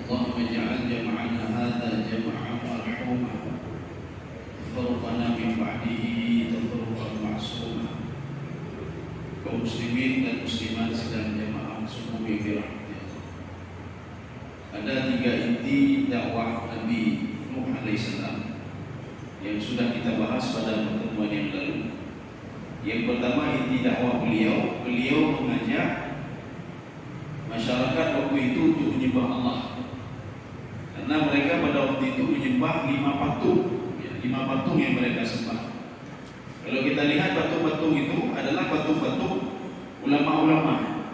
اللهم اجعل جمعنا هذا جمعا مرحوما تفرقنا من بعده تفرقا معصوما. Kaum muslimin dan muslimat sedang jamaah subuh yang dirahmati Allah. Ada 3 inti dakwah Nabi Nuh alaihissalam yang sudah kita bahas pada pertemuan yang lalu. Yang pertama, inti dakwah beliau mengajak masyarakat waktu itu untuk menyembah Allah, karena mereka pada waktu itu menyembah 5 patung, 5 patung yang mereka sembah. Kalau kita lihat patung-patung itu adalah patung-patung ulama-ulama,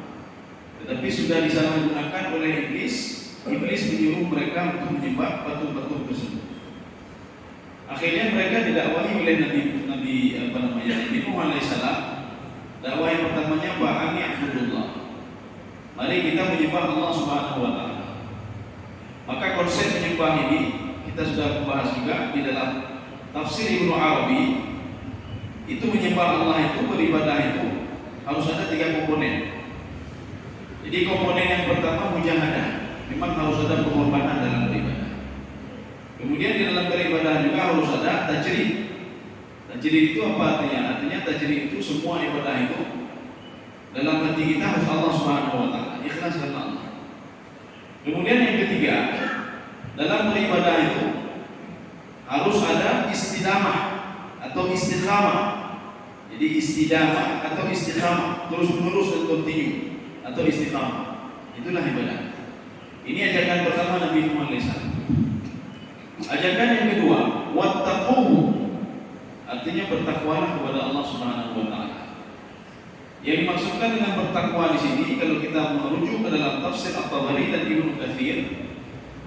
tetapi sudah disalahgunakan oleh iblis. Iblis menyuruh mereka untuk menyembah patung-patung tersebut. Akhirnya mereka didakwahi oleh Nabi Nuh alaihissalam. Dakwah yang pertamanya ba'an ya'budullah, mari kita menyembah Allah Subhanahu wa taala. Maka konsep menyembah ini kita sudah membahas juga di dalam tafsir Ibnu Arabi. Itu menyembah Allah itu, beribadah itu harus ada 3 komponen. Jadi komponen yang pertama mujahadah, memang harus ada pengorbanan dalam beribadah. Kemudian di dalam beribadah juga harus ada tajrid. Tajrid itu apa artinya? Artinya tajrid itu semua ibadah itu dalam hati kita harus Allah Subhanahu wa taala, ikhlas karena Allah. Kemudian yang ketiga, dalam beribadah itu harus ada istidamah atau istiqamah. Jadi istidamah atau istiqamah, terus-menerus dan kontinu, atau istiqamah. Itulah ibadah. Ini ajakan pertama Nabi Nuh alaihissalam. Ajakan yang kedua, wattaqu, artinya bertakwalah kepada Allah Subhanahu wa taala. Yang dimaksudkan dengan bertakwa di sini, kalau kita merujuk ke dalam tafsir At-Tabari dan Ibnu Katsir,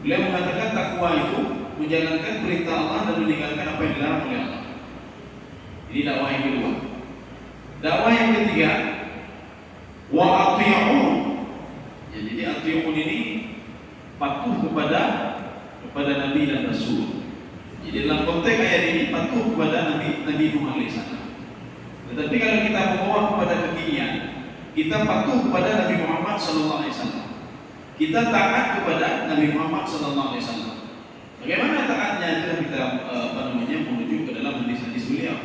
beliau mengatakan takwa itu menjalankan perintah Allah dan meninggalkan apa yang dilarang oleh Allah. Ini dakwah yang kedua. Dakwah yang ketiga, wa ati'un. Ya, jadi ati'un ini patuh kepada Nabi dan Rasul. Jadi dalam konteks ayat ini patuh kepada Nabi Nuh alaihissalam. Tetapi kalau kita membawa kepada kekinian, kita patuh kepada Nabi Muhammad sallallahu alaihi wasallam. Kita taat kepada Nabi Muhammad sallallahu alaihi wasallam. Bagaimana taatnya? Itulah kita menuju ke dalam hadis-hadis beliau.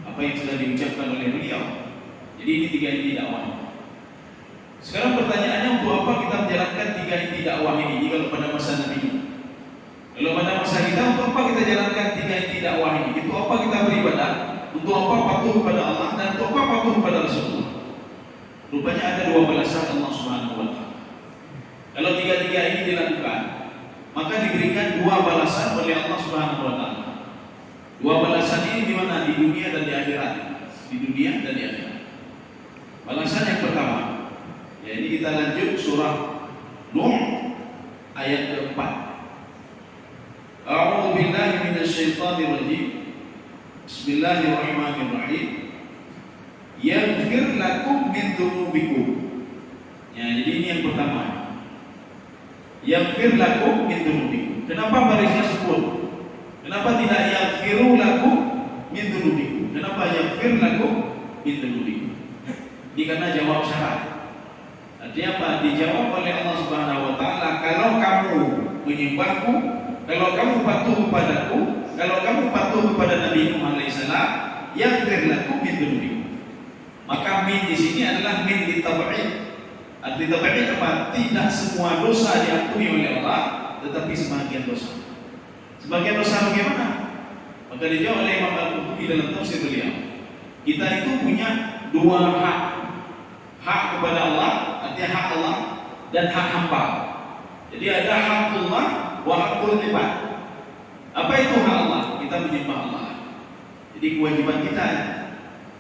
Apa yang sudah diucapkan oleh beliau. Jadi ini 3 inti dakwah. Sekarang pertanyaannya, untuk apa kita menjalankan 3 inti dakwah ini kalau pada masa Nabi? Kalau pada masa kita, untuk apa kita jalankan 3 inti dakwah ini? Untuk apa kita beribadah? Untuk apa patuh kepada Allah, dan untuk apa patuh kepada Rasulullah? Rupanya ada 2 balasan Allah Subhanahu wa taala. Kalau 3 ini dilakukan, maka diberikan 2 balasan oleh Allah Subhanahu wa taala. 2 balasan ini di mana? Di dunia dan di akhirat. Di dunia dan di akhirat. Balasan yang pertama, ya ini kita lanjut surah Nuh ayat ke-4. A'udzu billahi minasyaitonir rajim. Bismillahirrahmanirrahim. Yaghfir lakum min dzunubikum. Ya, jadi ini yang pertama. Yaghfir lakum min dzunubikum. Kenapa barisnya sukun? Kenapa tidak yaghfiru lakum min dzunubikum? Kenapa yaghfir lakum min dzunubikum? Ini karena jawab syarat. Artinya apa? Dijawab oleh Allah Subhanahu wa taala, kalau kamu menyembahku, kalau kamu patuh kepadaku, kalau kamu patuh kepada Nabi Nuh alaihissalam, yaghfir lakum min dzunubikum. Maka min di sini adalah min ditab'id. Arti tab'id apa? Tidak semua dosa diampuni oleh Allah, tetapi sebagian dosa. Sebagian dosa bagaimana? Maka dijawab oleh Imam Al-Qurtubi dalam tafsir beliau. Kita itu punya 2 hak. Hak kepada Allah, artinya hak Allah, dan hak hamba. Jadi ada hakullah wa hakul ibad. Apa itu hak Allah? Kita menyembah Allah. Jadi kewajiban kita.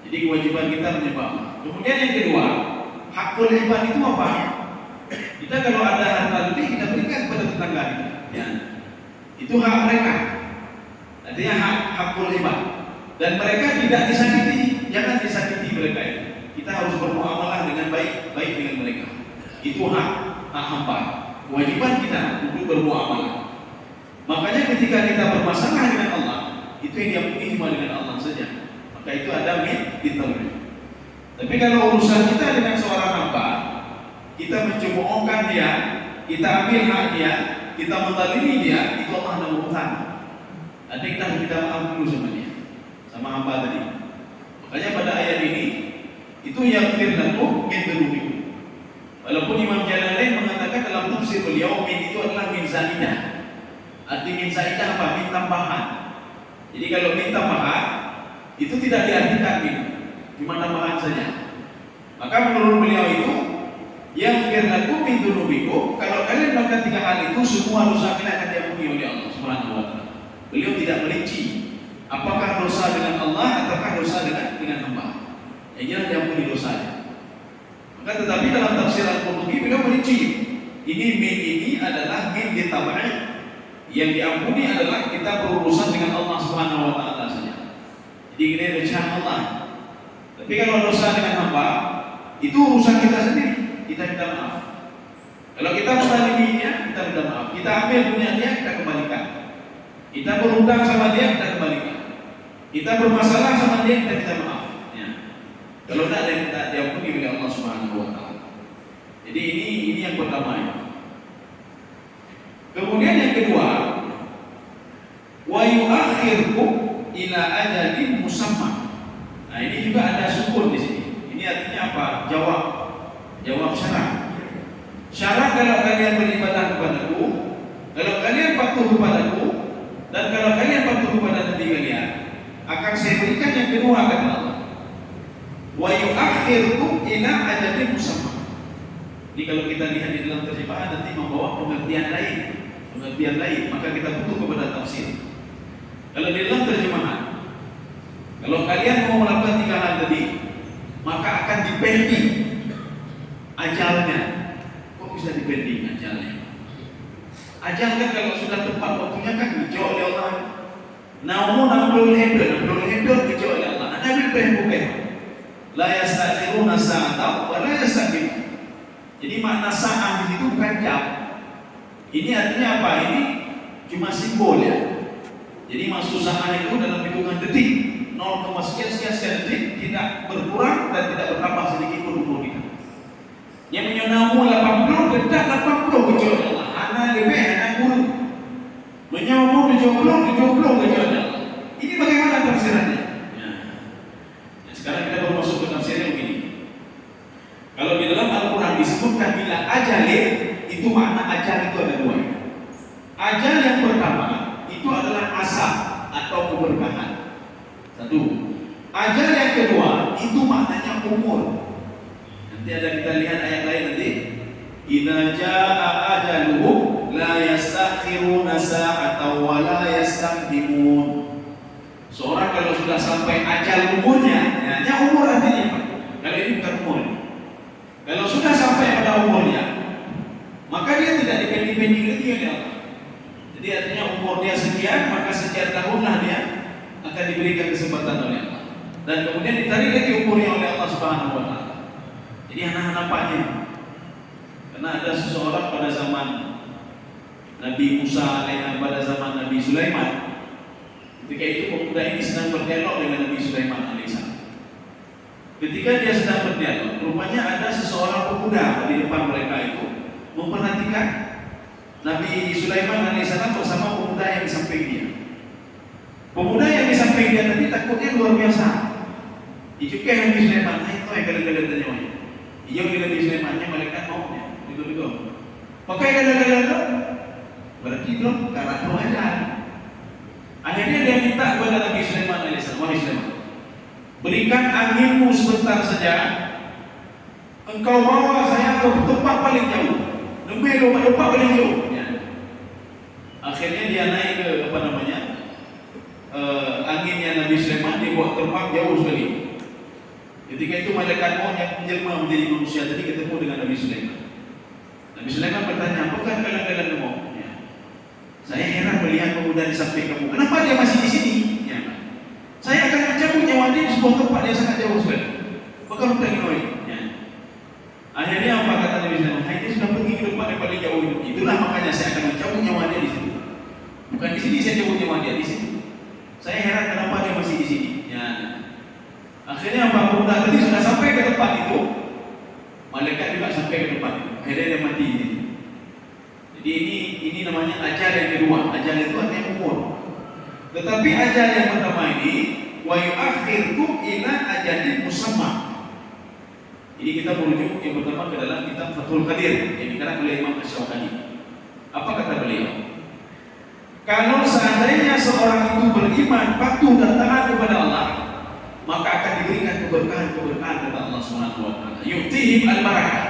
Jadi kewajiban kita menyembah Allah. Kemudian yang kedua, hakul ibad itu apa? Kita kalau ada harta lebih, kita berikan kepada tetangga kita. Ya. Itu hak mereka. Artinya hakul ibad. Dan mereka tidak disakiti. Jangan disakiti mereka itu. Kita harus bermuamalah dengan baik dengan mereka. Itu hak hamba. Kewajiban kita untuk bermuamalah. Makanya ketika kita bermasalah dengan Allah, itu yang diampuni cuma dengan Allah saja. Maka itu ada min ditawid. Tapi kalau urusan kita dengan seorang hamba, kita mencemoohkan dia, kita ambil hak dia, kita menzalimi dia, itu Allah tidak mau tahan. Nanti kita minta maaf dulu sama dia, sama hamba tadi. Makanya pada ayat ini itu yang firlakum min dzunubikum. Walaupun Imam Jalalain mengatakan dalam tafsir beliau min itu adalah min zaidah. Arti min zaidah apa? Min tambahan. Jadi kalau min tambahan itu tidak diartikan min, cuma tambahan saja. Maka menurut beliau itu yang firlakum min dzunubikum, kalau kalian melakukan 3 hal itu semua dosa kalian akan diampuni oleh Allah Subhanahu wa taala. Beliau tidak merinci apakah dosa dengan Allah ataukah dosa dengan hamba. Yang jelas diampuni dosanya. Maka tetapi dalam tafsir Al-Qurtubi beliau merinci ini min ini adalah min ditabai. Yang diampuni adalah kita berurusan dengan Allah Subhanahu wa taala saja. Jadi kita dengan Allah. Tapi kalau dosa dengan hamba itu urusan kita sendiri. Kita minta maaf. Kalau kita menzaliminya, kita minta maaf. Kita ambil punya dia, kita kembalikan. Kita berhutang sama dia, kita kembalikan. Kita bermasalah sama dia, kita minta maaf. Ya. Kalau tidak ada yang tidak diampuni oleh Allah Subhanahu wa taala. Jadi ini yang pertama ya. Kemudian yang kedua, wa yu'akhirkum ila ajalin musamma. Nah, ini juga ada sukun di sini. Ini artinya apa? Jawab syarat. Syarat kalau kalian beribadah kepadaku, kalau kalian patuh kepadaku, dan kalau kalian patuh kepada Nabi kalian, akan saya berikan yang kedua kata Allah. Wa yu'akhirkum ila ajalin musamma. Jadi kalau kita lihat di dalam terjemahan nanti membawa pengertian lain, maka kita butuh kepada tafsir. Kalau di dalam terjemahan, kalau kalian mau melakukan 3 hal tadi, maka akan dipending ajalnya. Kok bisa dipending ajalnya? Ajal kan kalau sudah tepat waktunya kan dijauh oleh Allah. Namun amrul hebel dijauh oleh Allah. Ada berpeh-peh. La yastakhiruna sa'atan wa la yastaqdimun. Jadi makna sa'ah di situ bukan jam. Ini artinya apa? Ini cuma simbol ya. Jadi maksud sa'ah itu dalam hitungan detik 0, sekian detik tidak berkurang dan tidak bertambah sedikit pun umur kita. Yang menyonamu 80 detak 80 kecuali Allah. Anak lebih anak guru. Menyonamu 70 kecuali Allah. Ini bagaimana tafsirannya? Ya. Sekarang kita baru masuk ke tafsirnya begini. Kalau di dalam Al-Quran disebutkan bila ajalin, itu makna ajal itu ada 2. Ajal yang pertama itu adalah asal atau keberkahan. 1. Ajal yang kedua itu maknanya umur. Nanti ada kita lihat ayat lain nanti. Idza jaa ajaluhum la yastakhiruna sa'atan wa la yastaqdimun. Seorang kalau sudah sampai ajal umurnya, hanya umur artinya apa? Kalau ini bukan umur. Kalau sudah sampai pada umurnya, maka dia tidak dipending-pending lagi oleh Allah. Jadi artinya umur dia sekian, maka sekian tahunlah dia akan diberikan kesempatan oleh Allah. Dan kemudian ditarik lagi umurnya oleh Allah Subhanahu wa taala. Jadi anak-anak nampaknya. Karena ada seseorang pada zaman Nabi Musa pada zaman Nabi Sulaiman. Ketika itu pemuda ini sedang berdialog dengan Nabi Sulaiman alaihissalam. Ketika dia sedang berdialog, rupanya ada seseorang pemuda di depan mereka itu memperhatikan Nabi Sulaiman alaihissalam bersama pemuda yang di samping dia. Pemuda yang di samping dia tadi takutnya luar biasa. Dicukai Nabi Sulaiman, itu yang kadang-kadang tanya. Iya Nabi Sulaimannya malaikat maunya. Itu. Pakai kadang-kadang berarti belum karakter aja. Akhirnya dia minta kepada Nabi Sulaiman alaihissalam, wahai Sulaiman, berikan anginmu sebentar saja. Engkau bawa saya ke tempat paling jauh. Lebih tempat paling jauh. Ya. Akhirnya dia naik ke anginnya Nabi Sulaiman, dia buat terbang jauh sekali. Ketika itu malaikat maut yang menjelma menjadi manusia tadi ketemu dengan Nabi Sulaiman. Nabi Sulaiman bertanya, apakah kalian mau? Ya. Saya heran melihat pemuda di samping kamu. Kenapa dia masih di sini? Ya. Saya akan mencabut nyawa dia di sebuah tempat yang sangat jauh sekali. Bakal bertanya. Ya. Akhirnya apa kata Nabi Sulaiman? Dia sudah pergi ke tempat yang paling jauh. Itulah makanya saya akan mencabut nyawa dia di sini. Bukan di sini saya cabut nyawa dia, di sini. Saya heran kenapa dia masih di sini. Ya. Akhirnya apa? Pemuda tadi sudah sampai ke tempat itu. Malaikat juga sampai ke tempat itu. Akhirnya dia mati di sini. Jadi ini namanya ajal yang kedua. Ajal itu artinya umur. Tetapi ajal yang pertama ini wa yu'akhirkum ila ajalin musamma. Ini kita merujuk yang pertama ke dalam kitab Fathul Qadir yang dikarang oleh Imam Asy-Syaukani. Apa kata beliau? Kalau seandainya seorang itu beriman, patuh dan taat kepada Allah, maka akan diberikan keberkahan-keberkahan kata Allah Subhanahu wa taala. Yu'tihim al-barakah.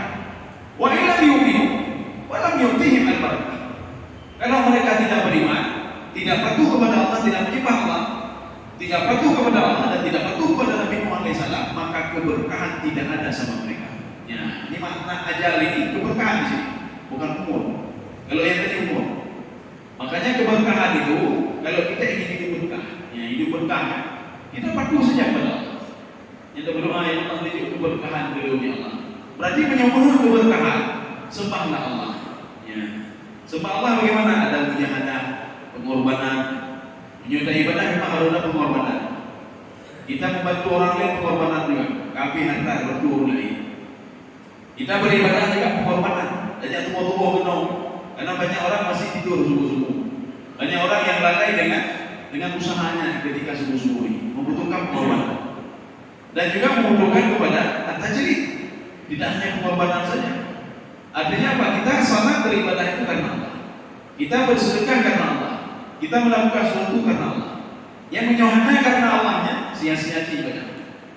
Wa illam yu'minu wa lam yu'tihim al-barakah. Kalau mereka tidak beriman, tidak patuh kepada Allah, tidak menyembah Allah, tidak patuh kepada Allah dan tidak patuh kepada Nabi Muhammad SAW, maka keberkahan tidak ada sama mereka. Ya, ini makna ajal ini keberkahan di sini, bukan umur. Kalau yang tadi umur. Makanya keberkahan itu, kalau kita ingin hidup berkah, ya hidup berkah, kita patuh saja kepada Allah. Yang berdoa ya Allah tunjuk keberkahan ke dunia Allah. Berarti menyembah keberkahan, sembahlah Allah. Ya. Sembah Allah bagaimana? Ada mujahadah, pengorbanan. Menyudah ibadah memang harus ada pengorbanan. Kita membantu orang lain pengorbanan juga. Kami hantar berturun lain. Kita beribadah juga pengorbanan. Banyak tubuh-tubuh genong. Karena banyak orang masih tidur subuh-subuh. Banyak orang yang lalai dengan usahanya ketika subuh-subuh ini. Membutuhkan pengorbanan. Dan juga membutuhkan kepada at-tajrid. Tidak hanya pengorbanan saja. Artinya apa? Kita salat beribadah itu karena Allah. Kita bersedekah karena Allah. Kita melakukan sesuatu karena Allah. Yang menyohana karena Allahnya, sia-sia ibadah.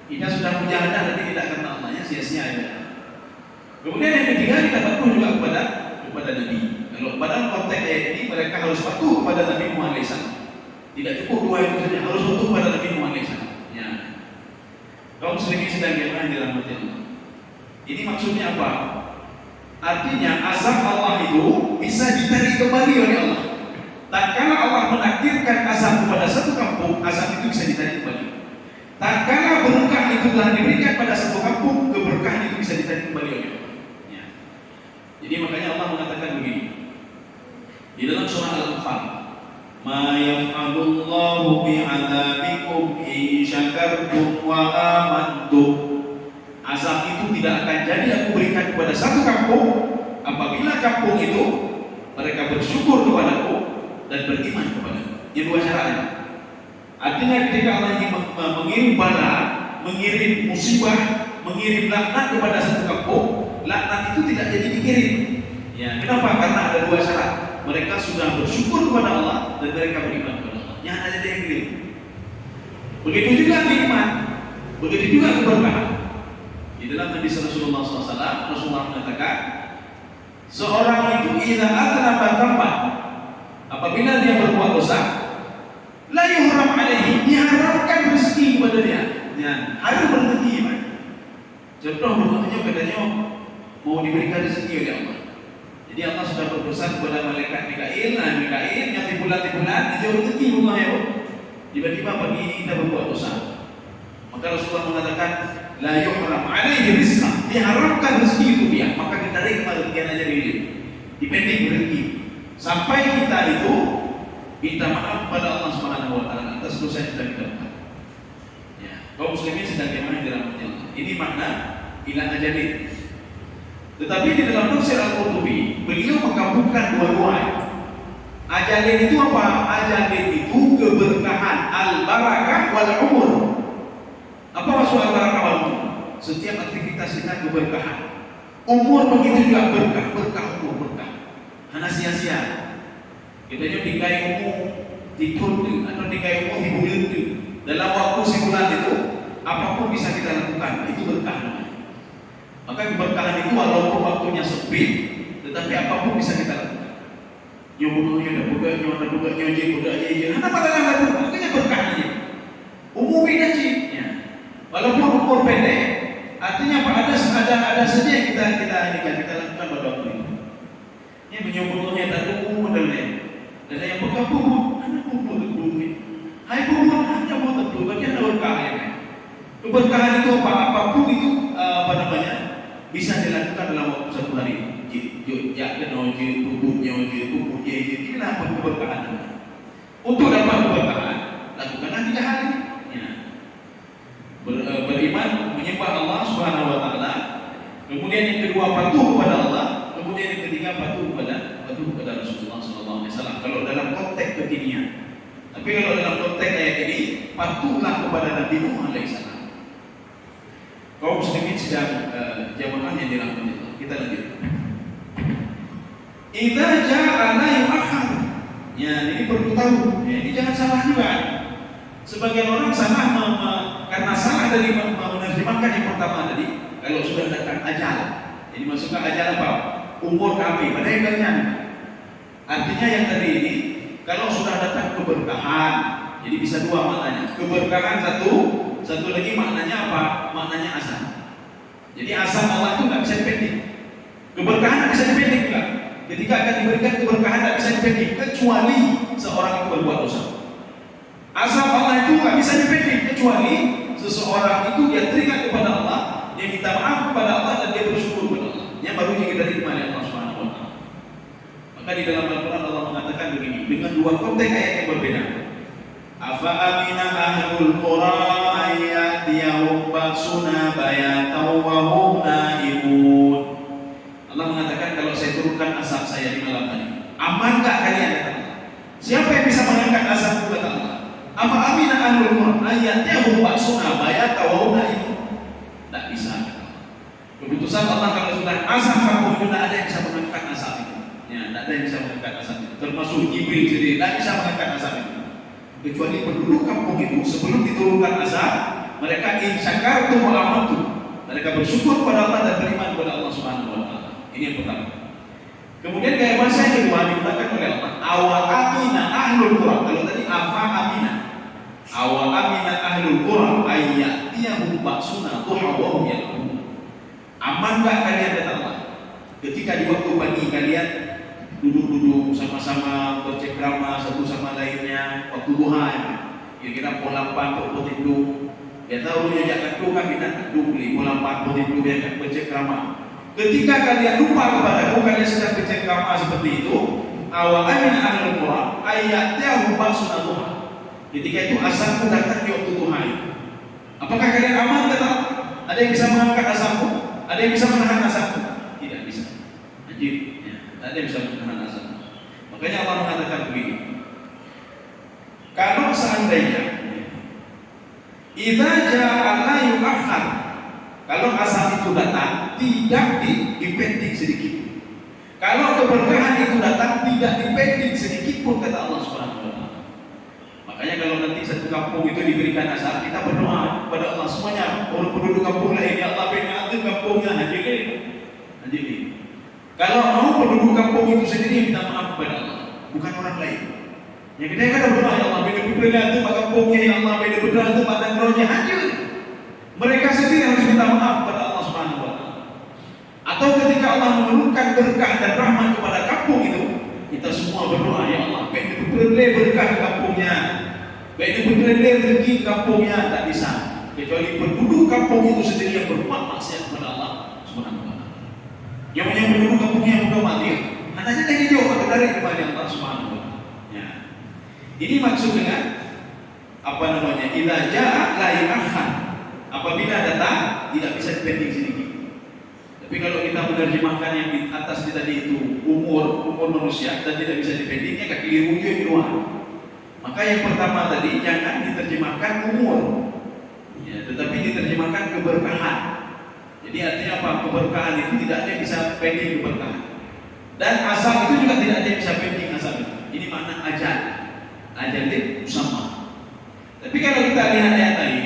Kita sudah mujahadah tapi tidak karena Allahnya, sia-sia ibadah. Kemudian yang ketiga, kita patuh juga kepada Nabi. Kalau pada konteks ayat ini mereka harus patuh kepada Nabi Muhammad SAW. Tidak cukup dua itu saja, harus patuh kepada Nabi Muhammad SAW. Ya. Kaum muslimin sedang jemaah yang dirahmati Allah. Ini maksudnya apa? Artinya azab Allah itu bisa ditarik kembali oleh Allah. Tatkala Allah menakdirkan azab kepada satu kampung, azab itu bisa ditarik kembali. Tatkala berkah itu telah diberikan pada satu kampung, keberkahan itu bisa ditarik kembali oleh Allah. Ya. Jadi makanya Allah mengatakan begini di dalam surah Al-Anfal, "Ma yaf'alullahu bi'adabikum in syakartum wa amantum." Azab itu tidak akan jadi aku berikan kepada satu kampung apabila kampung itu mereka bersyukur kepadaku dan beriman kepadaku. Ini dua caranya. Artinya ketika Allah ingin mengirim bala, mengirim musibah, mengirim laknat kepada satu kampung, laknat itu tidak jadi dikirim. Ya, kenapa? Karena ada dua syarat. Mereka sudah bersyukur kepada Allah dan mereka beriman kepada Allah. Yang ada yang kirim. Begitu juga nikmat, begitu juga keberkahan. Di dalam hadis Rasulullah SAW, Rasulullah mengatakan, seorang itu idza aznaba dzamban, apabila dia berbuat dosa, la yuhram alaihi, diharamkan rezeki kepada dia. Ya, harus berhenti, Pak. Contoh berikutnya katanya mau diberikan rezeki oleh Allah. Jadi Allah sudah berpesan kepada malaikat Mikail, Mikail yang di bulan-bulan dia rezeki bunganya. Tiba-tiba pagi ini kita berbuat dosa. Maka Rasulullah mengatakan, la yuhram alaihi rizqah, diharamkan rezeki itu dia, maka kita tarik kepada bagian aja diri, dipending rezeki sampai kita itu minta maaf kepada Allah Subhanahu wa taala atas dosa yang sudah kita lakukan. Ya, kaum muslimin sedang jemaah dirahmati Allah. Ini makna ila ajalin. Tetapi di dalam tafsir Al-Qurtubi, beliau menggabungkan dua-dua. Ajalin itu apa? Ajalin itu keberkahan, al-barakah wal umur. Apa maksud al-barakah wal umur? Setiap aktivitas kita keberkahan. Umur begitu juga berkah umur berkah. Hanya sia-sia. Kita tinggal umur ditunjuk atau tinggal umur di bulan itu. Dalam waktu sebulan itu, apapun bisa kita lakukan. Itu berkah namanya. Maka keberkahan itu walaupun waktunya sempit, tetapi apapun bisa kita lakukan. Nyobuduhnya, budak-budak, apa pada makanya berkah aja. Umur beda sih. Walaupun umur pendek, artinya apa? Ada saja yang kita lakukan pada waktu itu. Ini menyumbungnya tak tunggu dan lain. Dan yang berkabung, anak kumpul terbunuh. Hai kumpul, hanya mau terbunuh. Bagian berkah ya. Keberkahan itu apa? Apapun itu bisa dilakukan dalam waktu satu hari. Ini apa keberkahan? Untuk dapat keberkahan, lakukanlah 3 hal ini. Beriman, menyembah Allah Subhanahu wa taala. Kemudian yang kedua patuh kepada Allah, kemudian yang ketiga patuh kepada Tapi kalau dalam konteks ayat ini, patuhlah kepada Nabi Nuh alaihissalam. Kaum muslimin sedang jamaah yang dirahmati Allah. Kita lanjut. Idza ja'a la yu'akhkhar. Ya, ini perlu tahu. Ya, ini jangan salah juga. Sebagian orang salah karena salah dari menerjemahkan yang pertama tadi. Kalau sudah datang ajal, jadi masukkan ajal apa? Umur kami. Padahal banyak. Artinya yang tadi ini, kalau sudah datang keberkahan, jadi bisa dua maknanya. Keberkahan satu lagi maknanya apa? Maknanya asal. Jadi asal Allah itu nggak bisa dipending. Keberkahan nggak bisa dipending juga. Ketika akan diberikan keberkahan tidak bisa dipending kecuali seorang itu berbuat dosa. Asal Allah itu nggak bisa dipending kecuali seseorang itu dia teringat kepada Allah, dia minta maaf kepada Allah dan dia bersyukur kepada Allah. Yang baru juga dari mana Allah Subhanahu wa taala. Maka di dalam Al-Qur'an Allah mengatakan begini dengan dua konteks ayat yang berbeda. Afa amina ahlul qura ayyatiyahum basuna bayatan wa hum naimun. Allah mengatakan kalau saya turunkan asap saya di malam hari, aman enggak kalian kata Allah? Siapa yang bisa mengangkat asap kata Allah? Apa amina ahlul qura ayyatiyahum basuna bayatan wa hum naimun? Tak bisa. Keputusan Allah kalau sudah asap kamu tidak ada yang bisa mengangkat asap itu. Ya, tidak ada yang bisa mengangkat asap itu. Termasuk Jibril sendiri tidak bisa mengangkat asap itu. Kecuali penduduk kampung itu sebelum diturunkan azab, mereka insyakartum wa amantum. Mereka bersyukur kepada Allah dan beriman kepada Allah Subhanahu wa taala. Ini yang pertama. Kemudian gaya bahasa yang kedua digunakan oleh Allah. Awal amina ahlul qura. Kalau tadi afa amina. Awal amina ahlul qura ayyatiyahum ba'suna duha wa hum yalqun. Aman enggak kalian kata Allah? Ketika di waktu pagi kalian duduk-duduk sama-sama bercengkrama satu sama lainnya waktu duha kira-kira pukul 8 pukul tidur. Ya tahu dia jangan tu kan kita duduk di pukul 4 pukul tidur dia akan bercengkrama. Ketika kalian lupa kepadaku, kalian sedang bercengkrama seperti itu. Awalan min ahlul qura ayatnya ba'suna duha. Ketika itu asapku datang di waktu duha itu. Apakah kalian aman kata? Ada yang bisa mengangkat asapku? Ada yang bisa menahan asapku? Tidak bisa. Ajib. Ada yang bisa menahan asap. Makanya Allah mengatakan begini. Kalau seandainya idza ja'a la yu'akhkhar, kalau asap itu datang tidak dipending sedikit. Kalau keberkahan itu datang tidak dipending sedikit pun kata Allah Subhanahu wa taala. Makanya kalau nanti satu kampung itu diberikan asap, kita berdoa kepada Allah semuanya, orang penduduk kampung lain, ya Allah berikan kampungnya hadirin. Kalau mau penduduk kampung itu sendiri minta maaf kepada Allah, bukan orang lain. Yang kita kata berdoa, ya Allah berikan itu kampungnya, ya Allah berikan itu badan rohnya hadir. Mereka sendiri harus minta maaf kepada Allah Subhanahu wa taala. Atau ketika Allah menurunkan berkah dan rahmat kepada kampung itu, kita semua berdoa, ya Allah berikan berkah ke kampungnya, berikan rezeki ke kampungnya. Tak bisa kecuali penduduk kampung itu sendiri yang berbuat maksiat kepada Allah Subhanahu wa taala. Yang penduduk kampungnya yang mudah mati, katanya dari jauh atau dari kepada Allah Subhanahu wa taala. Ya. Ini maksud dengan apa namanya? Idza jaa la yu'akhkhar. Apabila datang tidak bisa dipending sedikit. Tapi kalau kita menerjemahkan yang di atas tadi itu umur manusia dan tidak bisa dipending, ya keliru juga di luar. Maka yang pertama tadi jangan diterjemahkan umur, ya, tetapi diterjemahkan keberkahan. Jadi artinya apa? Keberkahan itu tidak ada yang bisa pending keberkahan. Dan asal itu juga tidak ada yang bisa pending asal itu. Ini makna ajal. Ajal itu sama. Tapi kalau kita lihat ayat tadi,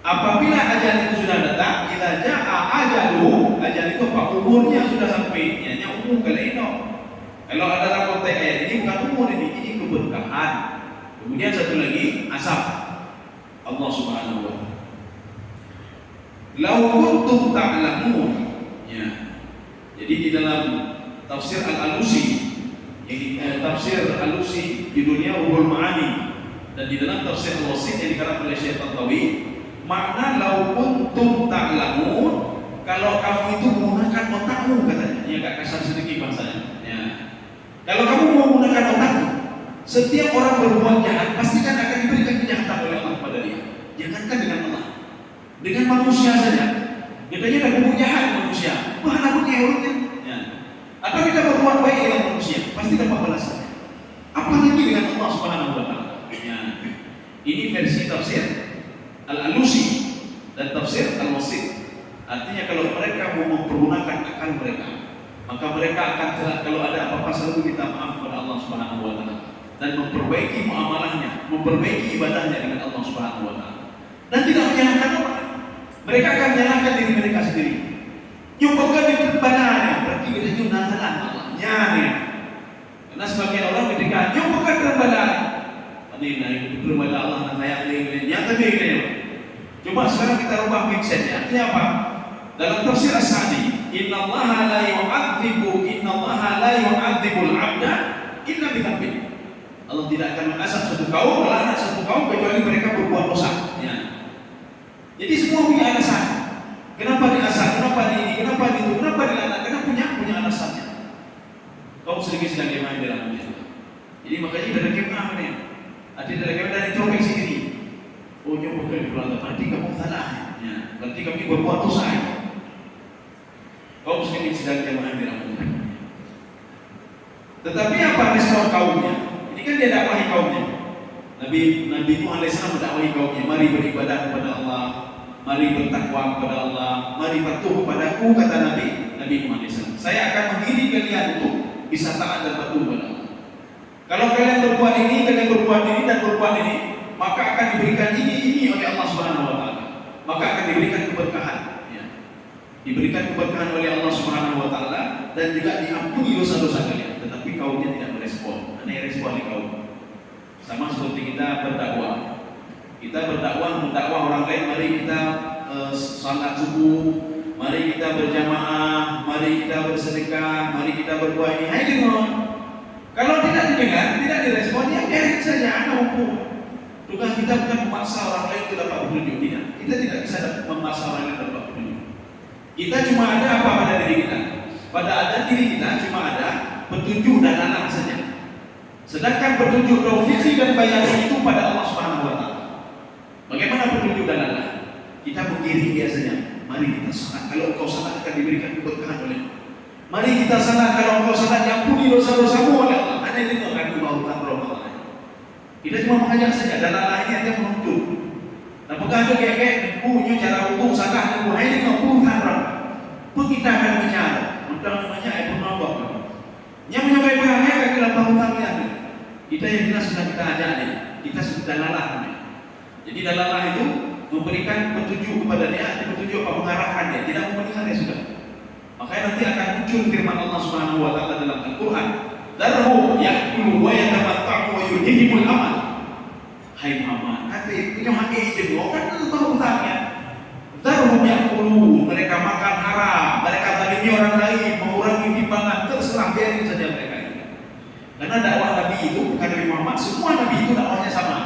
apabila ajal itu sudah datang, kita ja'a ajalu, ajal itu apa? Umurnya sudah sampai, ya umur kalau itu. Kalau adalah konteks ayat ini bukan umur ini keberkahan. Kemudian satu lagi asal Allah Subhanahu wa taala. Lau kuntum ta'lamun, ya. Jadi di dalam tafsir Al-Alusi, tafsir Al-Alusi judulnya Ruhul Ma'ani, dan di dalam tafsir Al-Wasit yang dikarang oleh Syekh Tantawi, makna lau kuntum ta'lamun, kalau kamu itu menggunakan otakmu katanya, ya agak kasar sedikit bahasanya. Ya. Kalau kamu mau menggunakan otakmu, setiap orang berbuat jahat pasti kan akan diberikan kejahatan oleh Allah kepada dia. Jangankan dengan Allah, dengan manusia saja. Katanya ada berbuat jahat manusia, Tuhan aku kayak orangnya. Ya. Atau kita berbuat baik dengan manusia, pasti dapat balasannya. Apa apalagi dengan Allah Subhanahu wa taala. Ya. Ini versi tafsir Al-Alusi dan tafsir Al-Wasit. Artinya kalau mereka mau mempergunakan akal mereka, maka mereka akan kalau ada apa-apa selalu minta maaf kepada Allah Subhanahu wa taala dan memperbaiki muamalahnya, memperbaiki ibadahnya dengan Allah Subhanahu wa taala. Dan tidak menyalahkan orang. Mereka akan menyalahkan diri mereka sendiri. Nyumpahkan di terbananya, berarti kita nyumpahkan Allah. Nyari. Karena sebagian orang ketika nyumpahkan terbananya, ini terbananya Allah dan sayang ini, nyata begini. Coba sekarang kita rubah mindsetnya. Artinya apa? Dalam tafsir As-Sa'di, innallaha la yu'adzibul 'abda illa bidzambih. Allah tidak akan mengazab satu kaum, melaknat satu kaum kecuali mereka berbuat dosa. Ya. Jadi semua punya alasan. Kenapa diazab? Kenapa ini? Kenapa itu? Kenapa dilaknat? Karena punya alasannya. Kaum sedikit sedang jemaah dalam dunia. Jadi makanya dari kemah ini, ada dari kemah dari introspeksi diri. Oh, nyoba di belakang. Berarti kamu salah. Ya. Berarti kami berbuat dosa. Kaum sedikit sedang jemaah dalam dunia. Tetapi apa respon kaumnya? Ini kan dia dakwahi kaumnya. Nabi Nuh alaihissalam mendakwahi kaumnya, mari beribadah kepada Allah, mari bertakwa kepada Allah, mari patuh kepadaku, kata Nabi Nuh alaihissalam. Saya akan mengiring kalian untuk bisa taat dan patuh kepada Allah. Kalau kalian berbuat ini, kalian berbuat ini dan berbuat ini, maka akan diberikan ini oleh Allah Subhanahu wa taala. Maka akan diberikan keberkahan, ya. Diberikan keberkahan oleh Allah Subhanahu wa taala dan juga diampuni dosa-dosa kalian. Tetapi kaumnya tidak merespon. Aneh respon di kaum. Sama seperti kita berdakwah. Kita mendakwah orang lain, mari kita salat subuh, mari kita berjamaah, mari kita bersedekah, mari kita berbuat ini. Hai dengar. Kalau tidak didengar, tidak direspon, ya biarkan saja, anak mampu. Tugas kita bukan memaksa orang lain untuk dapat petunjuk, tidak. Kita tidak bisa memaksa orang lain dapat petunjuk. Kita cuma ada apa pada diri kita? Pada diri kita cuma ada petunjuk dan anak saja. Sedangkan petunjuk taufiki dan bayani itu pada Allah Subhanahu wa taala. Bagaimana petunjuk dan anak? Kita mengiring biasanya. Mari kita salat. Kalau engkau salat akan diberikan keberkahan oleh Allah. Mari kita salat. Kalau engkau salat diampuni dosa-dosamu oleh Allah. Ada ini akan dibaukan Allah. Kita cuma mengajak saja dan Allah ini ada menuntut. Apakah ada kayak punya cara untuk salah dan buah ini kau pun haram. Pun kita akan bicara. Untuk namanya ayat penawar. Yang menyampaikannya akan dilakukan kami. Kita yang jelas sudah kita ajak nih, kita sudah dalalah nih. Jadi dalalah itu memberikan petunjuk kepada dia, petunjuk apa mengarahkan dia, tidak memberikan dia sudah. Makanya nanti akan muncul firman Allah Subhanahu wa taala dalam Al-Qur'an, "Darhu ya'kulu wa yatamatta'u wa yulhihimul amal." Hai Muhammad, kata itu hak itu kan tahu tanya. Darhu ya'kulu, mereka makan haram, mereka zalimi orang lain, mengurangi timbangan, terserah biarin saja mereka. Karena dakwah Nabi itu bukan Nabi Muhammad, semua Nabi itu dakwahnya sama.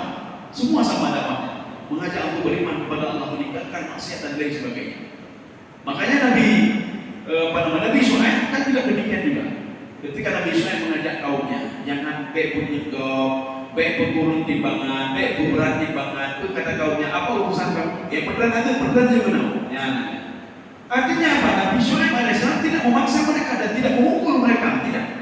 Semua sama dakwahnya. Mengajak untuk beriman kepada Allah, meninggalkan maksiat dan lain sebagainya. Makanya Nabi Syuaib kan juga demikian juga. Ketika Nabi Syuaib mengajak kaumnya, jangan baik penyegok, baik pengurun timbangan, baik berat timbangan. Itu kata kaumnya, apa urusan kamu? Ya berat itu berat juga benar. Ya. Artinya apa? Nabi Syuaib alaihissalam tidak memaksa mereka dan tidak memukul mereka, tidak.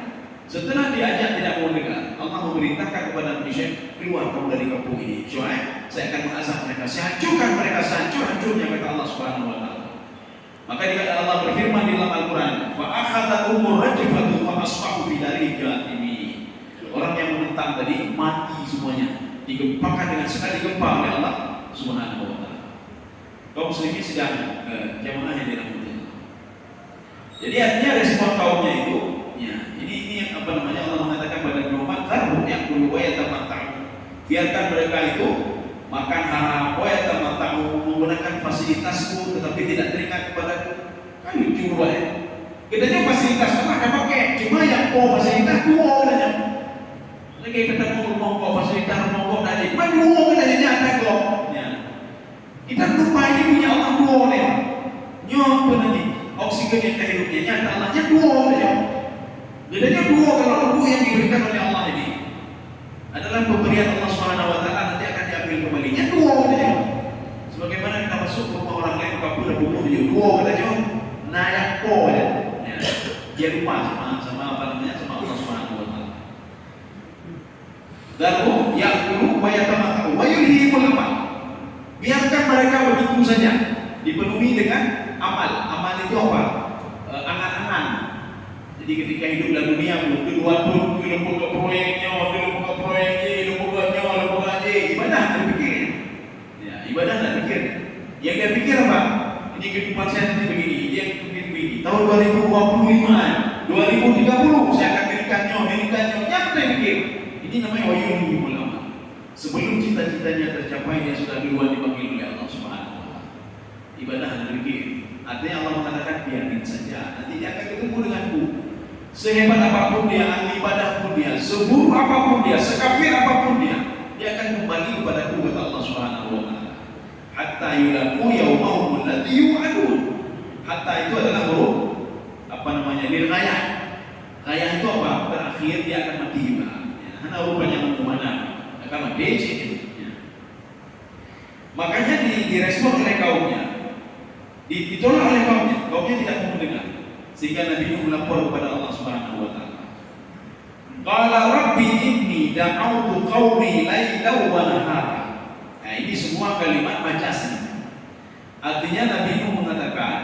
Setelah diajak tidak mau dengar, Allah memerintahkan kepada Nabi Syuaib, keluar kamu dari kampung ini. Syuaib, saya akan mengazab mereka, saya hancurkan mereka sehancur-hancurnya, kata Allah Subhanahu wa taala. Maka jika Allah berfirman di dalam Al-Qur'an, fa akhadhahumur rajfatu fa asbahu fi darihim jathimin. Orang yang menentang tadi mati semuanya, digempakan dengan sekali gempa oleh Allah Subhanahu wa taala. Kaum muslimin sedang jamaah yang dirahmati. Jadi artinya respon kaumnya itu, ya, ini apa namanya, Allah mengatakan pada Muhammad, "Darhum ya'kulu wa yatamatta'u." Biarkan mereka itu makan haram, wa yatamatta'u, menggunakan fasilitasku tetapi tidak teringat kepadaku. Kan lucu ya. Katanya fasilitas apa ada pakai, cuma yang fasilitas dua aja. Lagi kita mau fasilitas mau tadi, mana dua katanya nyata kok. Ya. Kita lupa ini punya Allah dua ya. Nyok nanti oksigen yang kita hidupnya nyata Allahnya dua ya. Bedanya dua kalau tubuh yang diberikan oleh Allah ini adalah pemberian Allah Subhanahu wa taala, nanti akan diambil kembalinya dua katanya. Sebagaimana kita masuk ke rumah orang lain buka pula buku dia dua katanya naik po ya. Dia lupa sama apa namanya, sama Allah Subhanahu wa taala. Darhum ya'kulu wa yatamatta'u wa yulhihimul amal. Biarkan mereka begitu saja, dipenuhi dengan amal. Amal itu apa? Angan-angan. Jadi ketika hidup dalam dunia kedua pun lupa proyeknya, lupa proyek ini, lupa ibadah tak pikir. Ya, ibadah tak pikir. Yang dia pikir apa? Ini kehidupan saya nanti begini, dia begini. Tahun 2025, 2030 saya akan berikannya. Yang dia pikir. Ini namanya wayuhul amal. Sebelum cita-citanya tercapai, dia sudah duluan dipanggil oleh Allah Subhanahu wa taala. Ibadah dan zikir. Artinya Allah mengatakan biarin saja. Nanti dia akan ketemu denganku. Sehebat apapun dia, ahli ibadah pun dia, seburuk apapun dia, sekafir apapun dia akan kembali kepadaku, kata Allah Subhanahu wa taala. Hatta yulaqu yaumahum alladzi yu'adun. Hatta itu adalah huruf nilghayah. Ghayah itu apa? Terakhir dia akan mati juga. Karena rupanya mana akan mati sini. Makanya direspon oleh kaumnya, ditolak oleh kaumnya tidak mau mendengar, sehingga Nabi Nuh melapor kepada Allah Subhanahu wa taala. Qala rabbi inni da'awtu qaumi lailan wa nahara. Nah, ini semua kalimat majaz. Artinya Nabi Nuh mengatakan,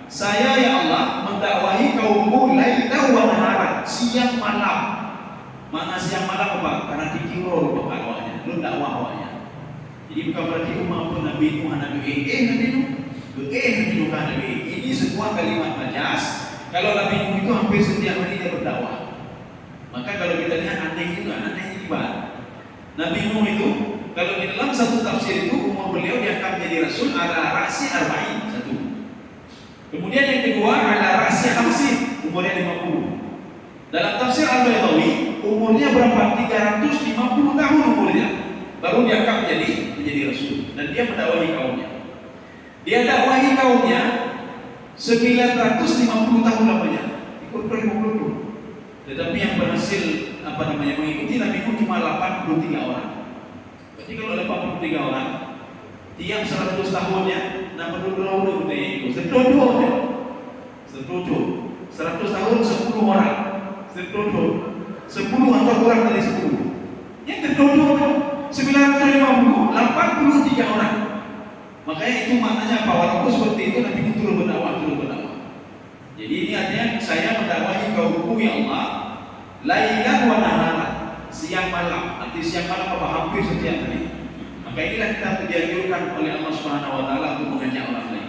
saya ya Allah mendakwahi kaumku lailan wa nahara, siang malam. Mana siang malam apa? Karena dikira dakwahnya, lu dakwahnya. Jadi bukan berarti umat Nabi Nuh Nabi Nuh ini semua kalimat majaz. Kalau Nabi Nuh itu hampir setiap hari dia berdakwah. Maka kalau kita lihat aneh juga, aneh ibarat. Nabi Nuh itu kalau di dalam satu tafsir itu umur beliau diangkat menjadi rasul ala ra'si arba'in, satu. Kemudian yang kedua ala ra'si khamsin, umurnya 50. Dalam tafsir Al-Baydawi umurnya berapa? 350 tahun umurnya. Baru diangkat menjadi rasul dan dia mendakwahi kaumnya. Dia dakwahi kaumnya 950 tahun lamanya. Ikut 50. Tetapi yang berhasil mengikuti Nabi Nuh cuma 83 orang. Jadi kalau 83 orang, tiap 100 tahunnya, nama dulu itu setuju. 100 tahun 10 orang. Setuju. 10 atau kurang dari 10. Yang ketujuh 950, 83 orang. Makanya itu maknanya apa? Walaupun seperti itu Nabi Nuh terus berdakwah. Jadi ini artinya saya mendakwahi kaumku ya Allah lailan wa nahara, siang malam. Arti siang malam apa? Hampir setiap hari. Maka inilah kita dianjurkan oleh Allah Subhanahu wa taala untuk mengajak orang lain,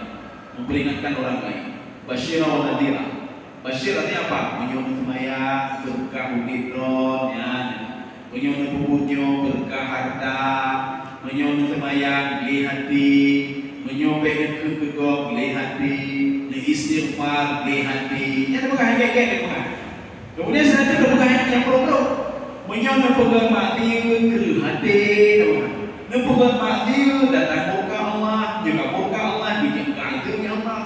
memperingatkan orang lain. Basyira wa nadhira. Basyir artinya apa? Menyono semaya berkah hidron ya. Menyono pupunyo berkah harta. Menyono semaya beli hati. Menyobek kegegok beli hati. Istighfar beli hati. Ini ada bukan kayak bukan. Kemudian selanjutnya ada bukan yang pro. Menyono pegang mati ke hati. Nempukan mati datang muka Allah, juga muka Allah bikin keagungan Allah.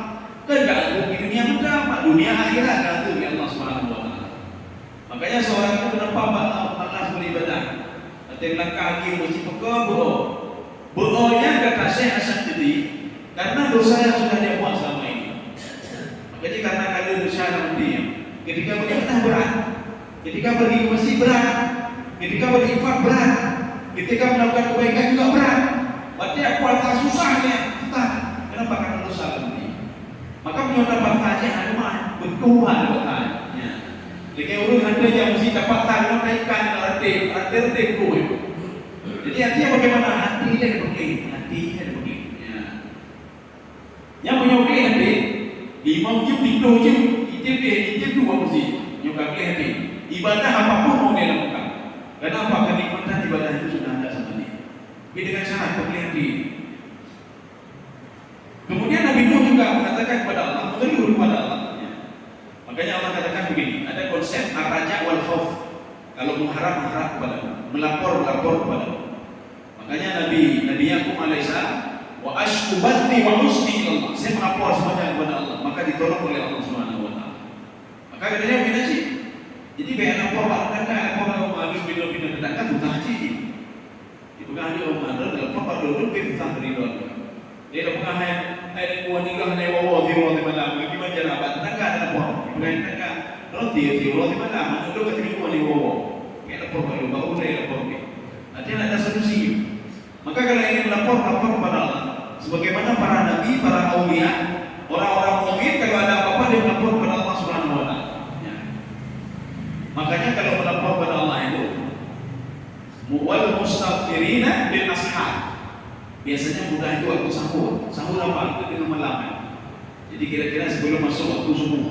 Kegagung di dunia muda, dunia akhirat keagungan ya Allah Subhanahu wa taala. Makanya seorang itu kenapa malas beribadah? Ketika kaki mesti pegang Beronya kata Syekh Hasan Jadi karena dosa yang sudah dia buat selama ini. Jadi karena kalian dosa yang dia, ketika beribadah berat, ketika pergi ke masjid berat, ketika berinfak berat, ketika melakukan kebaikan juga berat. Berarti aku alangkah susahnya kita. Kenapa? Karena dosa ini. Maka punya dapat saja ada mah bertuhan dapat. Ya. Jadi urus ada yang mesti dapat tangan mereka yang arti kuy. Jadi artinya bagaimana hatinya dipakai, Ya. Yang punya hati, imam jum itu dua mesti nyuka hati. Ibadah apapun mau dia lakukan. Kenapa? Kenikmatan ibadah itu sudah ada sama dia. Tapi dengan syarat hati. Kemudian Nabi Nuh juga mengatakan kepada Allah, mengeluh kepada Allah. Ya. Makanya Allah katakan begini, ada konsep ar-raja wal khauf. Kalau mengharap kepada Allah, melapor kepada Allah. Makanya Nabi Yakub alaihissalam wa ashku bathi wa husni ilallah. Saya melapor semuanya kepada Allah, maka ditolong oleh Allah Subhanahu wa taala. Maka katanya beda sih. Jadi biar lapor Pak lapor malu video tetangga bukan haji. Itu kan dia orang dalam lapor dulu kita berido. Dia bukan hanya kuat nikah hanya wawo di malam. Gimana cara apa tetangga ada lapor. Bukan tetangga roti di malam. Menurut ketika kuat di wawo. Dia lapor kalau bau dia lapor. lapor kepada Allah. Sebagaimana para nabi, para aulia, orang-orang mukmin kalau ada apa-apa dia melapor kepada Allah Subhanahu wa taala. Ya. Makanya kalau melapor kepada Allah itu wal mustaghfirina bil ashar. Biasanya mudah itu waktu sahur. Sahur apa? Itu dengan malam. Jadi kira-kira sebelum masuk waktu subuh.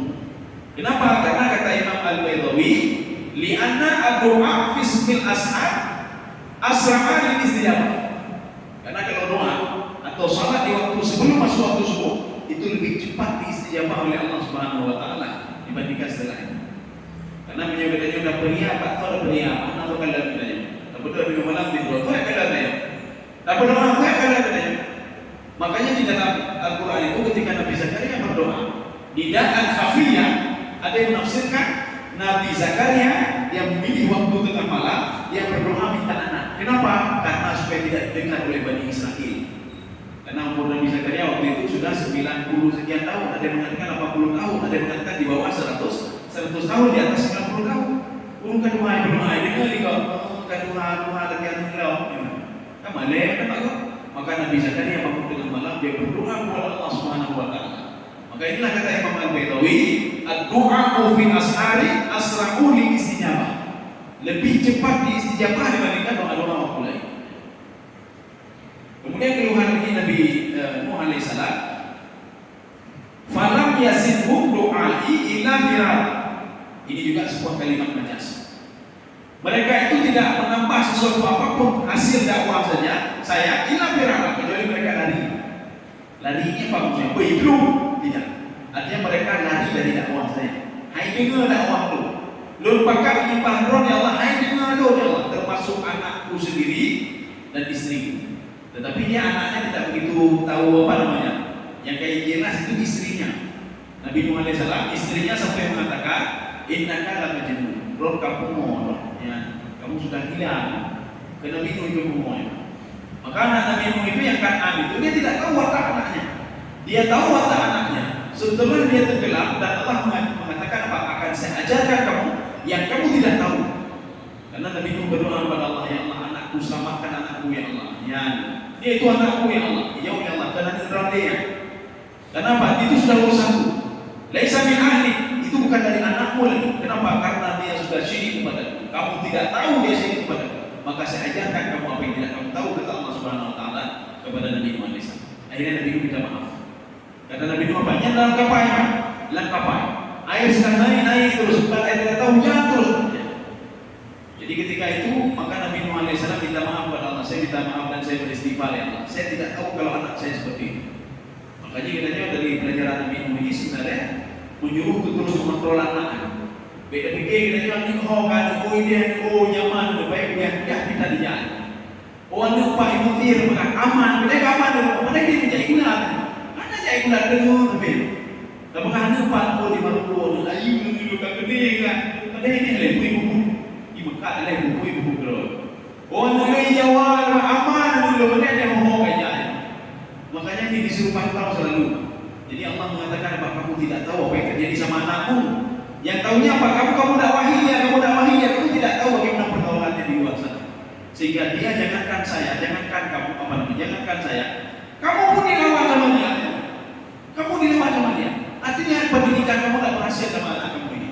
Kenapa? Karena kata Imam Al-Baydawi, li'anna ad-du'a fil ashar asra'a lil istijabah. Karena kalau doa atau salat di waktu sebelum masuk waktu subuh itu lebih cepat diistijabah oleh Allah Subhanahu wa taala dibandingkan setelah itu. Karena menyebutnya sudah beriak, atau beriak, atau kalau bedanya. Tapi di malam tidur, apa yang ada ya? Tapi doa apa yang ada ya? Makanya di dalam Al-Quran itu ketika Nabi Zakaria berdoa, nidaan khafiyah, ada yang menafsirkan Nabi Zakaria yang memilih waktu tengah malam yang berdoa minta anak. Kenapa? Karena supaya tidak didengar oleh Bani Israel. Karena umur Nabi Zakaria waktu itu sudah 90 sekian tahun, ada yang mengatakan 80 tahun, ada yang mengatakan di bawah 100 tahun, di atas 90 tahun. Urung kedua yang berdoa, dengar ni kau, kedua lagi yang hilau. Kamu boleh, maka Nabi Zakaria bangun tengah malam dia berdoa kepada Allah Subhanahu wa taala. Maka inilah kata Imam Al-Baydawi, ad-du'a fi ashari asra'u li istijabah. Lebih cepat diistijabah dibandingkan doa-doa waktu lain. Kemudian keluhan lagi Nabi Nuh alaihissalam, falam yazidhum du'ai illa firar. Ini juga sebuah kalimat majas. Mereka itu tidak menambah sesuatu apapun hasil dakwah saja saya illa firar, kecuali mereka lari. Larinya apa maksudnya? Belum, tidak. Artinya mereka lari dari dakwah saya. Hai dengar dakwah tu. Lupakan menyembah drone ya Allah. Hai dengar lo ya Allah. Termasuk anakku sendiri dan istriku. Tetapi dia anaknya tidak begitu tahu apa namanya. Yang kayak jelas itu istrinya. Nabi Nuh alaihissalam istrinya sampai mengatakan, innaka la majnun. Drone kamu mau, ya. Kamu sudah gila. Ke Nabi Nuh itu mau. Maka anak Nabi Nuh itu yang Kan'an itu dia tidak tahu watak anaknya. Dia tahu watak anaknya. Setelah dia tenggelam dan Allah mengatakan apa? Akan saya ajarkan kamu yang kamu tidak tahu. Karena Nabi Nuh berdoa kepada Allah, ya Allah anakku selamatkan anakku ya Allah. Ya, dia itu anakku ya Allah. Ya Allah, karena itu dia. Kenapa? Itu sudah urusanku. Laisa min ahli, itu bukan dari anakmu lagi. Kenapa? Karena dia sudah syirik kepadaku. Kamu tidak tahu dia syirik kepadaku. Maka saya ajarkan kamu apa yang tidak kamu tahu, kata Allah Subhanahu wa taala kepada Nabi Nuh alaihissalam. Akhirnya Nabi Nuh minta maaf. Kata Nabi Nuh apa? Dalam kapal, dalam kapal. Air sedang naik terus, air tidak tahu jalan terus. Jadi ketika itu maka Nabi Nuh alaihissalam minta maaf kepada Allah. Saya minta maaf dan saya beristighfar ya Allah. Saya tidak tahu kalau anak saya seperti ini. Makanya katanya dari pelajaran Nabi Nuh ini sebenarnya menyuruh terus mengontrol anaknya. Beda fikir kita ni kan, dia nyaman, baik dia kita di jalan. Anu pa imutir bukan aman, mereka aman, mana dia menjadi guna. Mana jadi guna dulu tapi. Tapi anu pa di baru ayu dulu kan gede kan. Mana ini lebih buku. Ibu kat lebih buku terus. Anu lagi Jawa aman dulu mana dia mau aja. Makanya ini disuruh pantau selalu. Jadi Allah mengatakan apa kamu tidak tahu apa yang terjadi sama anakmu. Yang tahunya apa? Kamu dakwahi dia, kamu tidak tahu bagaimana pergaulannya di luar sana. Sehingga dia jangankan saya, jangankan kamu jangankan saya. Kamu pun dilawan sama dia. Kamu dilawan sama dia. Artinya pendidikan kamu tidak berhasil sama anak kamu ini.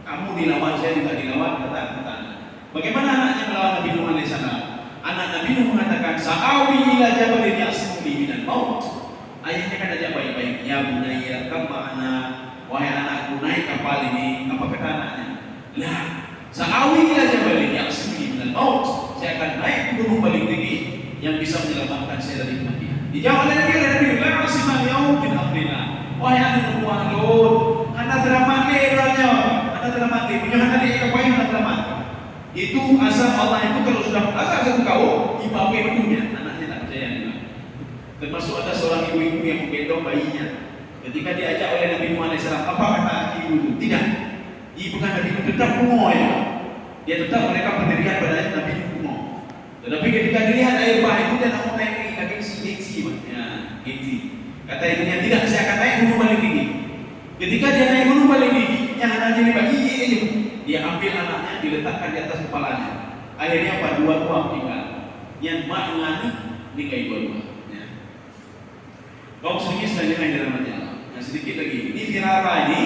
Kamu dilawan, saya juga dilawan, kata. Bagaimana anaknya melawan Nabi Nuh alaihissalam? Anak Nabi Nuh mengatakan, sa'awi ila jabalin ya'simuni minal maut. Ayahnya kan aja baik-baik. Ya bunayya kam ma'ana. Wahai anakku naik kapal ini, apa kata anaknya? Lah, sa'awi ila jabalin ya'simuni minal maut. Saya akan naik ke gunung paling tinggi yang bisa menyelamatkan saya dari kematian. Dijawab oleh Nabi, la asimal yaum min amrillah. Wahai anak Muhammad, anak telah mati orangnya. Anak telah mati, punya anak dia apa yang anak telah mati. Itu asal Allah itu kalau sudah mengatakan satu kau, ibadah dunia, anaknya tak percaya juga. Termasuk ada seorang ibu-ibu yang menggendong bayinya. Ketika diajak oleh Nabi Nuh alaihissalam, apa kata ibu itu? Tidak. Ibu kan Nabi itu tetap kumoh ya. Dia tetap mereka pendirian pada Nabi kumoh. Tetapi ketika dilihat air bah itu dia tak mau naik lagi gengsi, ya, gengsi. Kata ibunya tidak, saya akan naik gunung paling tinggi. Ketika dia naik gunung paling tinggi, yang anaknya dibagi, dia ambil anaknya diletakkan di atas kepalanya. Akhirnya apa? Dua tinggal. Yang mak mengani nikahi dua-dua. Kaum muslimin sekalian yang dirahmati Allah. Nah, sedikit lagi. Ini firara ini.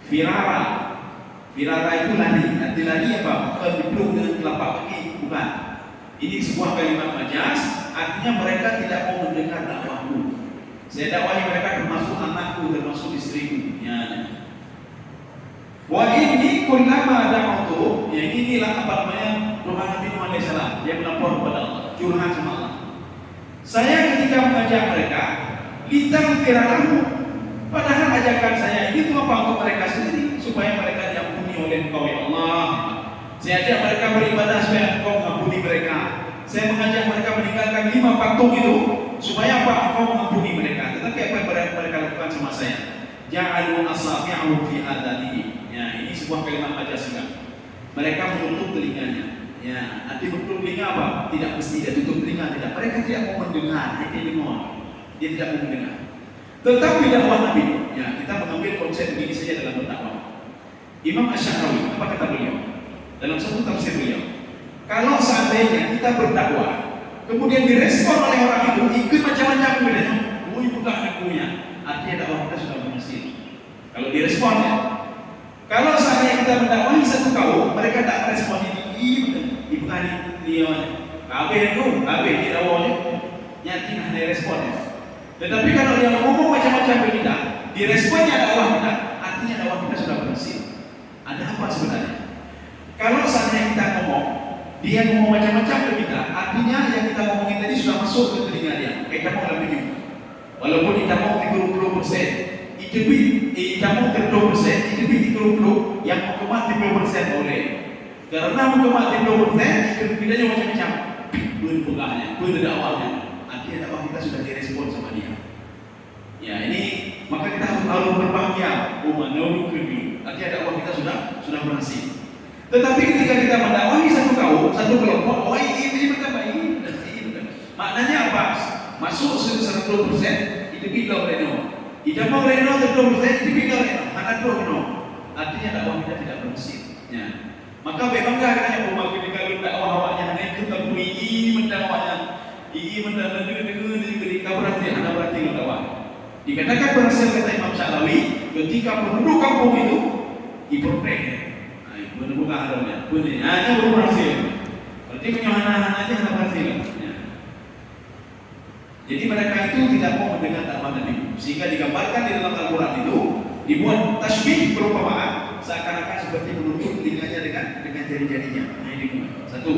Firara itu lari. Arti lari apa? Bukan dipeluk dengan telapak kaki, bukan. Ini sebuah kalimat majaz. Artinya mereka tidak mau mendengar dakwahku. Saya dakwahi mereka termasuk anakku, termasuk istriku. Ya. Wa ini kullama da'utu. Ya, inilah apa namanya doa Nabi Nuh alaihissalam. Dia melapor kepada Allah, curhat sama Allah. Saya ketika mengajak mereka, litamfira lahum. Padahal ajakan saya ini itu apa untuk mereka sendiri, supaya mereka diampuni oleh Engkau ya Allah. Saya ajak mereka beribadah supaya Engkau mengampuni mereka. Saya mengajak mereka meninggalkan 5 patung itu supaya apa? Engkau mengampuni mereka. Tetapi apa yang mereka lakukan sama saya? Ja'alu asabi'ahum fi adanihi. Ya, ini sebuah kalimat majaz juga. Mereka menutup telinganya. Ya, arti menutup telinga apa? Tidak mesti dia tutup telinga, tidak. Mereka tidak mau mendengar. Dia tidak mau mendengar. Tetapi dakwah Nabi, ya, kita mengambil konsep begini saja dalam berdakwah. Imam Asy-Sya'rawi, apa kata beliau? Dalam satu tafsir beliau, kalau seandainya kita berdakwah, kemudian direspon oleh orang itu, ikut macam-macam bedanya, bukan akunya, artinya dakwah kita sudah berhasil. Kalau direspon ya, kalau seandainya kita mendakwahi satu kaum, mereka tak merespon ini bukan dia, kabeh itu, kabeh di dakwahnya, nyati hanya respon ya. Tetapi kalau dia ngomong macam-macam kita, diresponnya dakwah kita, artinya dakwah kita sudah berhasil. Ada apa sebenarnya? Kalau seandainya kita ngomong, dia ngomong macam-macam ke kita, artinya yang kita ngomongin tadi sudah masuk ke telinga dia. Kita mau lebih, walaupun kita mau 30%, kita mau 30%, itu 30%, yang mau kemat 30% boleh. Karena mau kemat 30%, bedanya macam-macam. Pun pegahnya, pun dakwahnya. Artinya dakwah kita sudah direspon sama dia. Ya, ini maka kita harus berbahagia. Artinya dakwah kita sudah berhasil. Tetapi ketika kita mendakwahi satu kaum, satu kelompok, ini bertambah ini. Maknanya apa? Masuk 100%, itu bilang reno. Tidak mau reno 100%, itu bilang reno. Mana reno? Artinya dakwah kita tidak berhasil. Ya. Maka bagaimana katanya umat ketika lu dakwah awaknya hanya ketemu mendakwahnya, berarti ada berarti lu dakwah. Dikatakan berhasil kata Imam Sya'rawi ketika penduduk kampung itu diperpek. Bukan adanya, hanya belum berhasil. Berarti penyohanan aja nggak berhasil. Ya. Jadi mereka itu tidak mau mendengar dakwah Nabi, sehingga digambarkan di dalam Al-Quran itu dibuat tasbih perumpamaan seakan-akan seperti menutup telinganya dengan jari-jarinya. Nah, ini satu.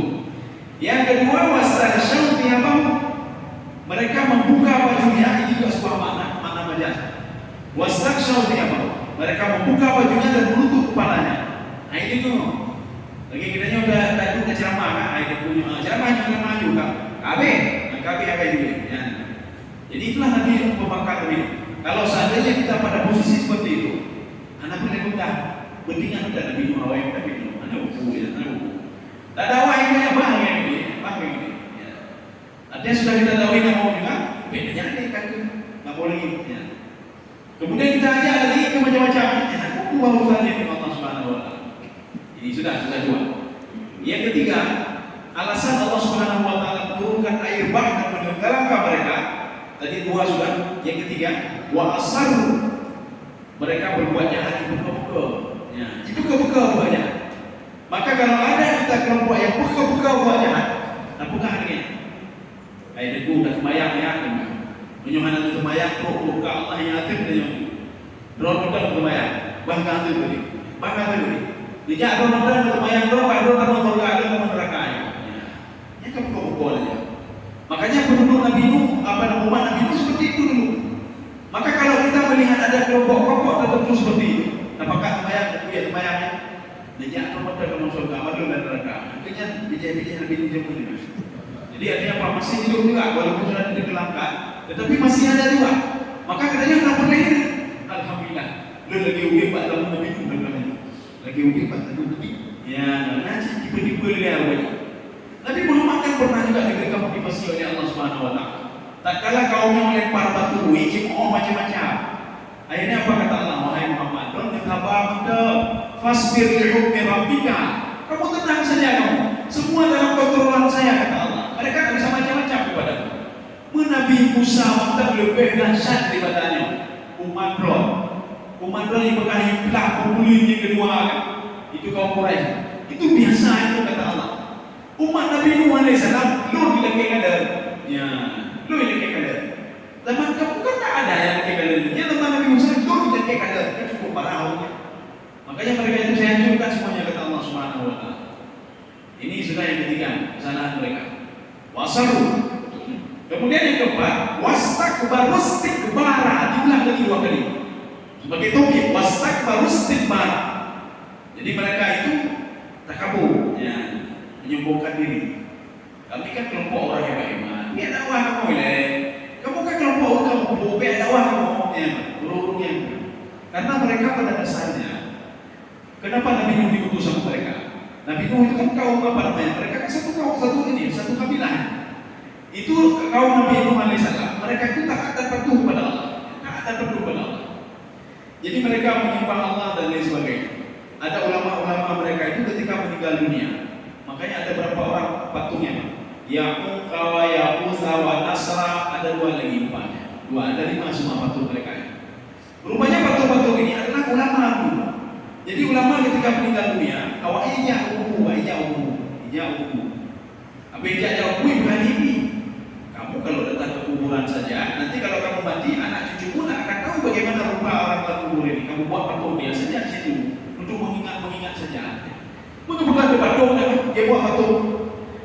Yang kedua, wastaghshaw thiyabahum. Mereka membuka bajunya, ini juga sebuah makna majaz. Wastaghshaw thiyabahum. Mereka membuka bajunya dan menutup kepalanya. Nah, ini tuh lagi kiranya udah tadi ceramah kan, ini punya ceramah juga, KB juga. Ya. Jadi itulah Nabi membakar Nabi. Kalau seandainya kita pada posisi seperti itu, anak boleh mudah, berdingan udah Nabi Muhammad Nabi Nuh, anak ubu ya, anak ubu. Tak ada wah ini ini. Ya. Artinya sudah kita tahu nggak mau juga, bedanya ada kan nggak boleh ya. Kemudian kita ajak lagi ke macam-macam, aku urusannya dengan Allah Subhanahu Wa Taala. Ini sudah dua. Yang ketiga, alasan Allah Subhanahu Wa Taala menurunkan air bah dan menenggelamkan mereka. Tadi dua sudah. Yang ketiga, wa asar. Mereka berbuat jahat di buka-buka. Ya, di buka-buka buat jahat. Maka kalau ada kita kelompok yang buka-buka buat jahat, apakah ini? Ayat itu dah semayang ya, menyuhana itu semayang, buka Allah yang atur dan yang drone bukan semayang, bahkan itu boleh. Dijak Ramadan lumayan doang, kalau kamu surga ada kamu neraka ya. Ya kamu kok aja. Makanya penduduk Nabi Nuh, umat Nabi Nuh seperti itu dulu. Maka kalau kita melihat ada kelompok-kelompok tertentu seperti itu, apakah lumayangnya? Dijak Ramadan kamu surga, ada neraka. Akhirnya bijak-bijak Nabi Nuh juga. Jadi artinya apa? Masih hidup juga walaupun sudah ditenggelamkan, tetapi masih ada juga. Maka katanya kenapa boleh? Alhamdulillah. Lu lagi ubi Pak Nabi Nuh lagi ubi Pak Nabi. Ya, nanti tiba-tiba dia awalnya. Nabi Muhammad kan pernah juga diberikan motivasi oleh Allah Subhanahu Wa Taala. Tak kala kaumnya melempar batu, macam-macam. Akhirnya apa kata Allah? Wahai Muhammad, don't sabar fasbir li hukmi rabbika. Kamu tenang saja kamu. Semua dalam kontrolan saya kata Allah. Mereka tak bisa macam-macam kepadamu. Nabi Musa minta lebih dahsyat daripadanya umat Rom. Umat Rom yang berkahim belah pemulihnya kedua kan? Itu kaum Quraisy. Itu biasa itu kata Allah. Umat Nabi Nuh alaihissalam lu dilekek kadar. Ya, lu dilekek kadar. Zaman kamu kan tak ada yang dilekek kadar. Ya zaman Nabi Musa lu dilekek kadar. Kan cukup parah awalnya. Makanya mereka itu saya hancurkan semuanya kata Allah Subhanahu wa taala. Ini sudah yang ketiga kesalahan mereka. Wasaru. Kemudian yang keempat, wastakbaru istikbara, diulang lagi 2 kali. Sebagai tauhid, wastakbaru istikbara. Jadi mereka itu takabur, ya, menyombongkan diri. Kami kan kelompok orang yang beriman. Biar dakwah kamu ini. Kamu kan kelompok orang kamu, biar dakwah kamu. Ya, urung yang. Karena mereka pada dasarnya, kenapa Nabi Nuh diutus sama mereka? Nabi Nuh itu kan kaum apa namanya? Mereka kan satu kabilah. Itu kaum Nabi Nuh alaihissalam. Mereka itu taat dan patuh kepada Allah. Taat dan patuh kepada Allah. Jadi mereka menyembah Allah dan lain sebagainya. Ada ulama-ulama mereka itu ketika meninggal dunia. Makanya ada berapa orang patungnya? Ya'uq wa Ya'uth wa Nasra, ada 2 lagi rupanya. 2 ada 5 semua patung mereka. Rupanya patung-patung ini adalah ulama dulu. Jadi ulama ketika meninggal dunia, awalnya apa yang jauh bukan ini. Kamu kalau datang ke kuburan saja, nanti kalau kamu mati, anak cucumu akan tahu bagaimana rupa orang dalam kubur ini. Kamu buat patung dia saja di situ untuk mengingat saja. Bukan patung, dia buat patung.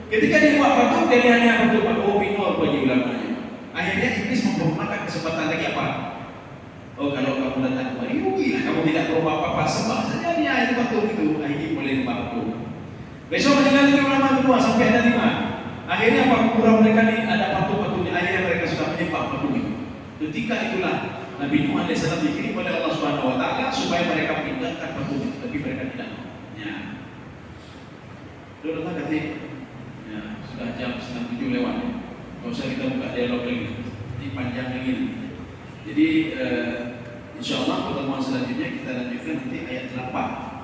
Ketika dia buat patung, dia hanya patung patung pinol bagi ulamanya. Akhirnya iblis mempergunakan kesempatan lagi apa? Oh, kalau kamu datang kemari, rugilah. Kamu tidak perlu apa-apa, sembah saja dia itu patung itu. Akhirnya boleh patung. Besok meninggal lagi ulama kedua sampai ada 5. Akhirnya apa? Kuburan mereka ini ada patung-patungnya. Akhirnya mereka sudah menyembah patung itu. Ketika itulah Nabi Nuh alaihissalam dikirim oleh Allah Subhanahu wa taala supaya mereka meninggalkan patung itu, tapi mereka tidak. Ya. Sudah kasih. Ya, sudah jam 6:30 lewat. Tidak usah kita buka dialog lagi. Ini panjang lagi. Jadi insyaallah pertemuan selanjutnya kita lanjutkan nanti ayat 8.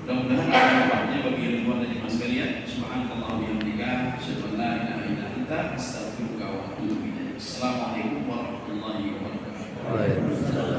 Mudah-mudahan manfaatnya bagi ilmuwan dan jemaah sekalian. Subhanallah wa bihamdika, asyhadu an la ilaha illa anta, astaghfiruka wa atubu ilaik. Assalamualaikum warahmatullahi wabarakatuh.